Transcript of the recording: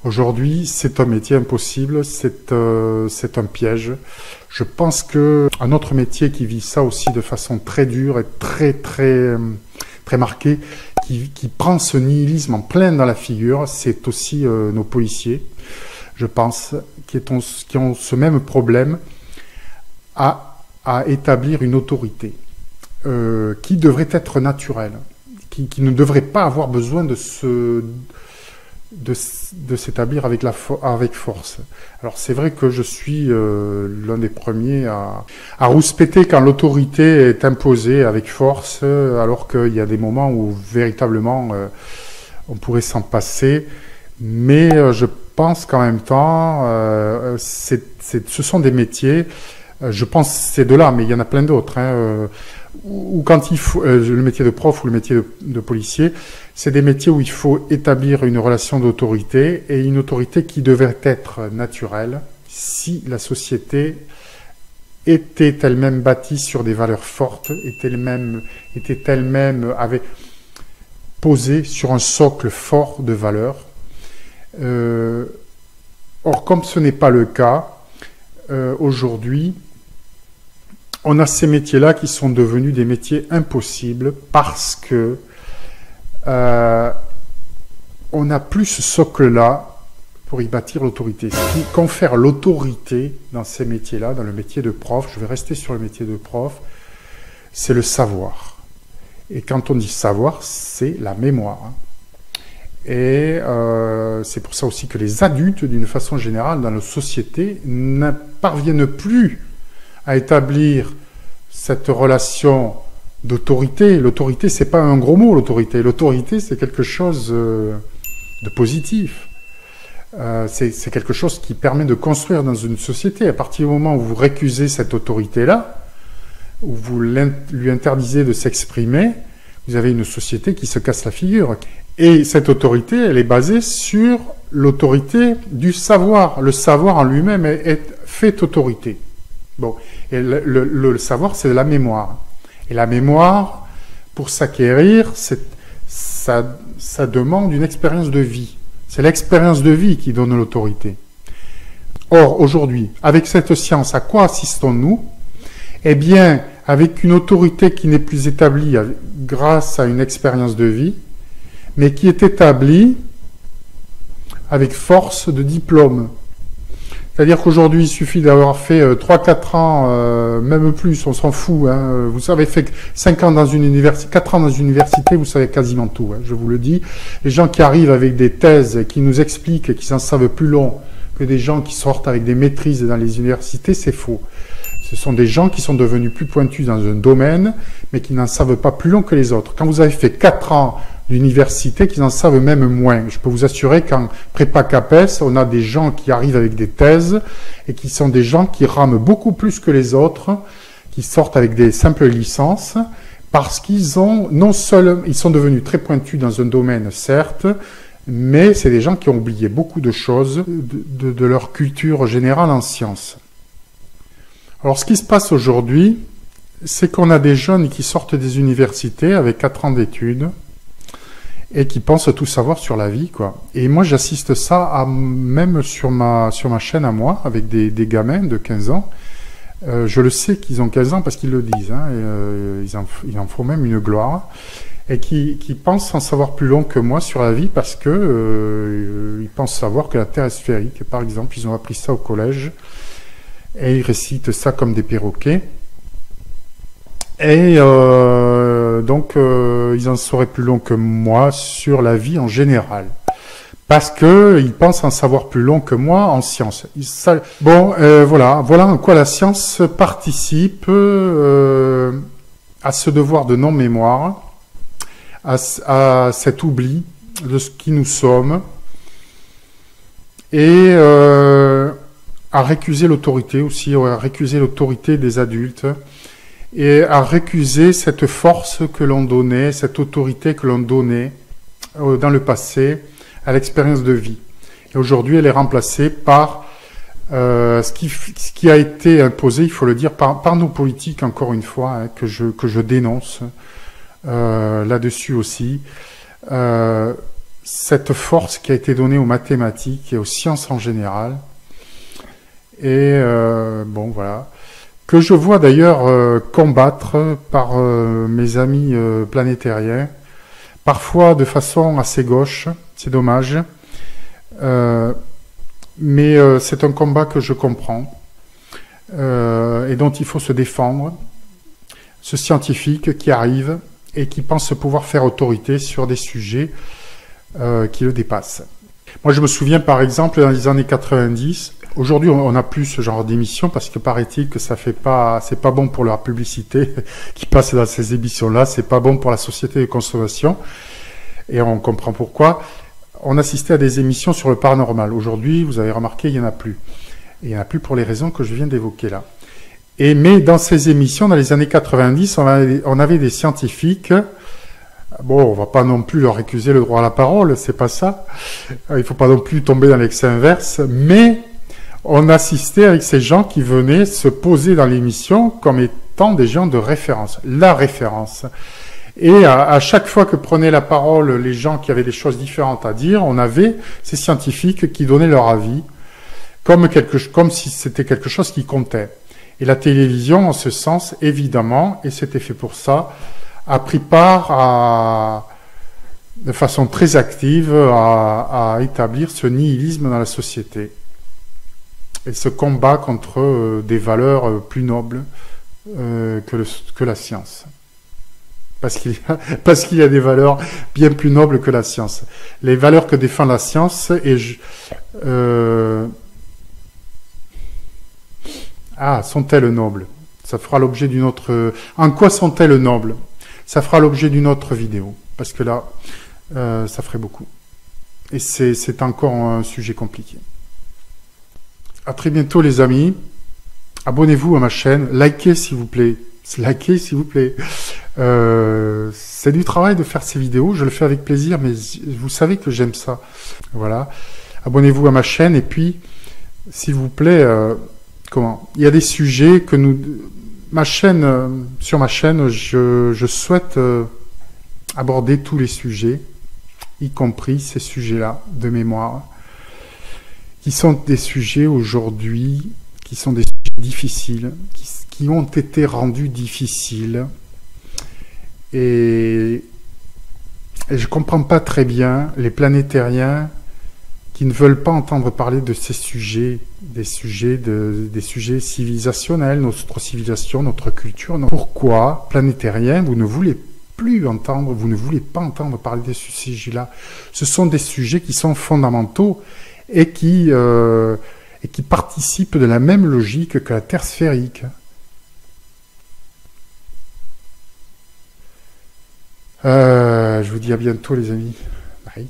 Aujourd'hui, c'est un métier impossible, c'est un piège. Je pense que un autre métier qui vit ça aussi de façon très dure et très marquée, qui prend ce nihilisme en plein dans la figure, c'est aussi nos policiers, je pense, qui ont ce même problème à établir une autorité qui devrait être naturelle, qui ne devrait pas avoir besoin de s'établir avec force. Alors c'est vrai que je suis l'un des premiers à rouspéter quand l'autorité est imposée avec force, alors qu'il y a des moments où véritablement on pourrait s'en passer. Mais je pense qu'en même temps, ce sont des métiers, je pense ces deux-là, mais il y en a plein d'autres, où quand il faut, le métier de prof ou le métier de policier, c'est des métiers où il faut établir une relation d'autorité, et une autorité qui devrait être naturelle si la société était elle-même bâtie sur des valeurs fortes, était elle-même avait posé sur un socle fort de valeurs. Or, comme ce n'est pas le cas, aujourd'hui, on a ces métiers-là qui sont devenus des métiers impossibles parce que on n'a plus ce socle-là pour y bâtir l'autorité. Ce qui confère l'autorité dans ces métiers-là, dans le métier de prof, je vais rester sur le métier de prof, c'est le savoir. Et quand on dit savoir, c'est la mémoire. Et c'est pour ça aussi que les adultes, d'une façon générale, dans nos sociétés, ne parviennent plus à établir cette relation d'autorité. L'autorité, c'est pas un gros mot, l'autorité. L'autorité, c'est quelque chose de positif. C'est quelque chose qui permet de construire dans une société. À partir du moment où vous récusez cette autorité-là, où vous lui interdisez de s'exprimer, vous avez une société qui se casse la figure. Et cette autorité, elle est basée sur l'autorité du savoir. Le savoir en lui-même fait autorité. Bon, et le savoir, c'est la mémoire. Et la mémoire, pour s'acquérir, ça demande une expérience de vie. C'est l'expérience de vie qui donne l'autorité. Or, aujourd'hui, avec cette science, à quoi assistons-nous? Eh bien, avec une autorité qui n'est plus établie grâce à une expérience de vie, mais qui est établie avec force de diplôme. C'est-à-dire qu'aujourd'hui, il suffit d'avoir fait 3-4 ans, même plus, on s'en fout. Hein. Vous avez fait 5 ans dans une université, 4 ans dans une université, vous savez quasiment tout, hein, je vous le dis. Les gens qui arrivent avec des thèses, qui nous expliquent, qui en savent plus long que des gens qui sortent avec des maîtrises dans les universités, c'est faux. Ce sont des gens qui sont devenus plus pointus dans un domaine, mais qui n'en savent pas plus long que les autres. Quand vous avez fait 4 ans d'université, qui en savent même moins. Je peux vous assurer qu'en prépa CAPES, on a des gens qui arrivent avec des thèses et qui sont des gens qui rament beaucoup plus que les autres, qui sortent avec des simples licences, parce qu'ils ont ils sont devenus très pointus dans un domaine, certes, mais c'est des gens qui ont oublié beaucoup de choses de leur culture générale en sciences. Alors, ce qui se passe aujourd'hui, c'est qu'on a des jeunes qui sortent des universités avec 4 ans d'études et qui pensent tout savoir sur la vie, quoi. Et moi, j'assiste ça même sur ma chaîne à moi, avec des gamins de 15 ans. Je le sais qu'ils ont 15 ans parce qu'ils le disent, hein, ils en font même une gloire, et qui pensent en savoir plus long que moi sur la vie parce que ils pensent savoir que la Terre est sphérique. Par exemple, ils ont appris ça au collège, et ils récitent ça comme des perroquets. Et donc, ils en sauraient plus long que moi sur la vie en général. Parce que ils pensent en savoir plus long que moi en sciences. Voilà en quoi la science participe à ce devoir de non-mémoire, à cet oubli de ce qui nous sommes, et à récuser l'autorité aussi, à récuser l'autorité des adultes, et à récuser cette force que l'on donnait, cette autorité que l'on donnait dans le passé à l'expérience de vie. Et aujourd'hui, elle est remplacée par ce qui a été imposé, il faut le dire, par nos politiques, encore une fois, hein, que je dénonce là-dessus aussi. cette force qui a été donnée aux mathématiques et aux sciences en général. Et bon, voilà. Que je vois d'ailleurs combattre par mes amis planétariens, parfois de façon assez gauche, c'est dommage. Mais c'est un combat que je comprends et dont il faut se défendre. Ce scientifique qui arrive et qui pense pouvoir faire autorité sur des sujets qui le dépassent. Moi, je me souviens, par exemple, dans les années 90, aujourd'hui, on n'a plus ce genre d'émission parce que paraît-il que c'est pas bon pour la publicité qui passe dans ces émissions-là, c'est pas bon pour la société de consommation, et on comprend pourquoi. On assistait à des émissions sur le paranormal. Aujourd'hui, vous avez remarqué, il n'y en a plus. Et il n'y en a plus pour les raisons que je viens d'évoquer là. Mais dans ces émissions, dans les années 90, on avait des scientifiques. Bon, on va pas non plus leur récuser le droit à la parole, c'est pas ça. Il faut pas non plus tomber dans l'excès inverse. Mais on assistait avec ces gens qui venaient se poser dans l'émission comme étant des gens de référence. La référence. Et à chaque fois que prenaient la parole les gens qui avaient des choses différentes à dire, on avait ces scientifiques qui donnaient leur avis, comme si c'était quelque chose qui comptait. Et la télévision, en ce sens, évidemment, et c'était fait pour ça, a pris part de façon très active à établir ce nihilisme dans la société. Et ce combat contre des valeurs plus nobles que la science. Parce qu'il y a des valeurs bien plus nobles que la science. Les valeurs que défend la science, sont-elles nobles? Ça fera l'objet d'une autre... En quoi sont-elles nobles? Ça fera l'objet d'une autre vidéo. Parce que là, ça ferait beaucoup. Et c'est encore un sujet compliqué. À très bientôt les amis. Abonnez-vous à ma chaîne. Likez s'il vous plaît. Likez s'il vous plaît. C'est du travail de faire ces vidéos, je le fais avec plaisir, mais vous savez que j'aime ça. Voilà. Abonnez-vous à ma chaîne et puis, s'il vous plaît, il y a des sujets que sur ma chaîne, je souhaite aborder tous les sujets, y compris ces sujets-là de mémoire, qui sont des sujets aujourd'hui, qui sont des sujets difficiles, qui ont été rendus difficiles. Et je ne comprends pas très bien les planétariens qui ne veulent pas entendre parler de ces sujets, des sujets civilisationnels, notre civilisation, notre culture. Pourquoi, planétariens, vous ne voulez pas entendre parler de ces sujets-là? Ce sont des sujets qui sont fondamentaux et qui participent de la même logique que la Terre sphérique. Je vous dis à bientôt les amis. Bye.